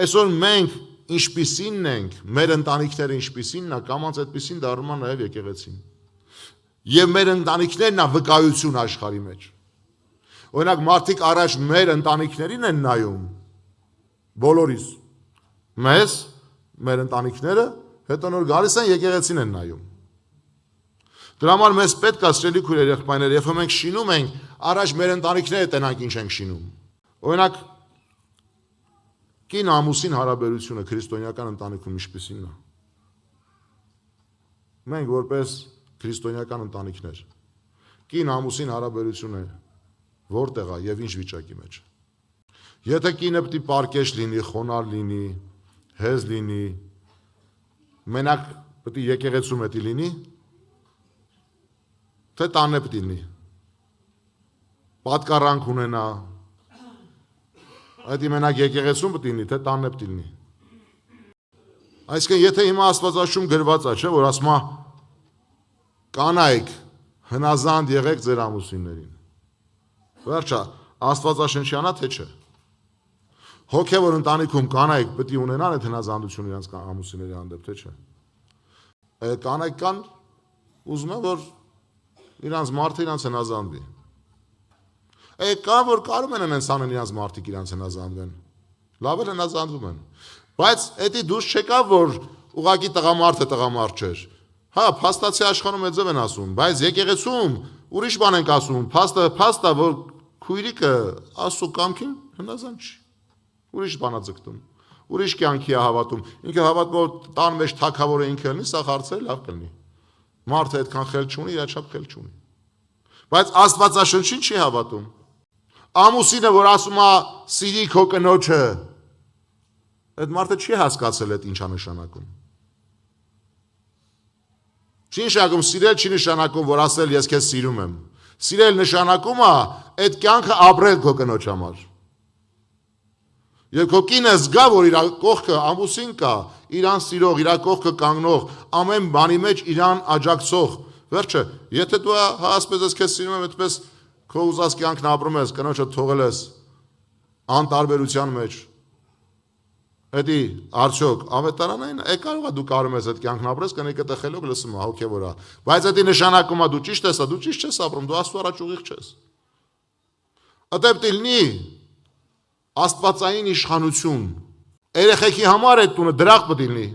Այսօր մենք ինչպիսին ենք, մեր ընտանիքները ինչպիսինն է, կամած այդպիսին դառնում է նաև եկեղեցին։ Եվ մեր ընտանիքներն է վկայություն աշխարհի մեջ։ Օրինակ մարդիկ առաջ մեր ընտանիքներին են նայում, բոլորիս, մեզ, մեր ընտանիքները, հետո նոր գալիս են եկեղեցին են նայում։ Դրա համար մեզ պետք է սիրելի քույրեր, եղբայրներ, երբ մենք շինում ենք, առաջ մեր ընտանիքները տենանք ինչ ենք շինում։ Օրինակ կին ամուսին հարաբերությունը քրիստոնեական ընտանիքում ինչպիսին է։ Մենք որպես քրիստոնեական ընտանիքներ կին ամուսին հարաբերությունը որտեղ է եւ ինչ վիճակի մեջ։ Եթե կինը պիտի պարկեշ լինի, խոնար լինի, հեզ լինի, մենակ պիտի եկեղեցու մետի լինի, թե տանը պիտի լինի։ Պատկառանք ունենա, այդ մենակ եկեղեցում պիտի լինի, թե տանը պիտի լինի։ Այսինքն եթե հիմա Աստվածաշունչ գրված է, չէ, որ ասում է կանայք հնազանդ եղեք ձեր ամուսիններին։ Վերջա, Աստվածաշնչյան է թե չէ։ Հոգևոր ընտանիքում կանայք պետք է ունենան այդ հնազանդությունը իրենց ամուսինների հանդեպ, թե չէ։ Կանայք կան ուզում են, որ իրանց մարդը իրանց հնազանդվի։ Կան, որ կարում են այնց անեն իրանց մարդիկ իրանց հնազանդվեն։ Լավ էլ հնազանդվում են։ Բայց էդի դուրս չեկավ, որ ուղղակի տղամարդը տղամարդ չէր։ Հա, փաստացի աշխարհում էձև են ասում, բայց եկեղեցում ուրիշ բան ենք ասում, փաստա, որ քույրիկը Աստծո կամքին հնազանդ չի։ Ուրիշ բան է ձգտում։ Ուրիշ կյանքի է հավատում։ Ինքը հավատում որ տան մեջ թագավոր է ինքը լինի, սա հարցերը լավ կլինի։ Մարդը այդքան խել չունի, իր չափ խել չունի։ Բայց Աստվածաշնչին չի հավատում։ Ամուսինը, որ ասում է սիրի քո կնոջը, այդ մարդը չի հասկացել այդ ինչա նշանակում։ Չի նշանակում սիրել, չի նշանակում, որ ասել ես քեզ սիրում եմ։ Սիրել նշանակում է այդ կյանքը ապրել քո կնոջ համար։ Եվ քո կինը զգա, որ իր կողքը ամուսին կա, իրան սիրող, իր կողքը կանգնող, ամեն բանի մեջ իրան աջակցող։ Վերջը, եթե դու ասպես ես քեզ սիրում եմ, այդպես քո ուզած կյանքն ապրում ես, կնոջը թողել ես անտարբերության մեջ։ Էդի արդյոք ավետարանային կարող է դու կարում ես այդ կյանքն ապրես, կնիկը տխելով լսում է, հոգևոր է։ Բայց էդի նշանակում է դու ճիշտ ես, դու ճիշտ չես ապրում, դու Աստծո առաջ ուղիղ չես։ Ըդեպ լինի աստվածային իշխանություն։ Երեխեքի համար այդ տունը դրախտ պետք լինի։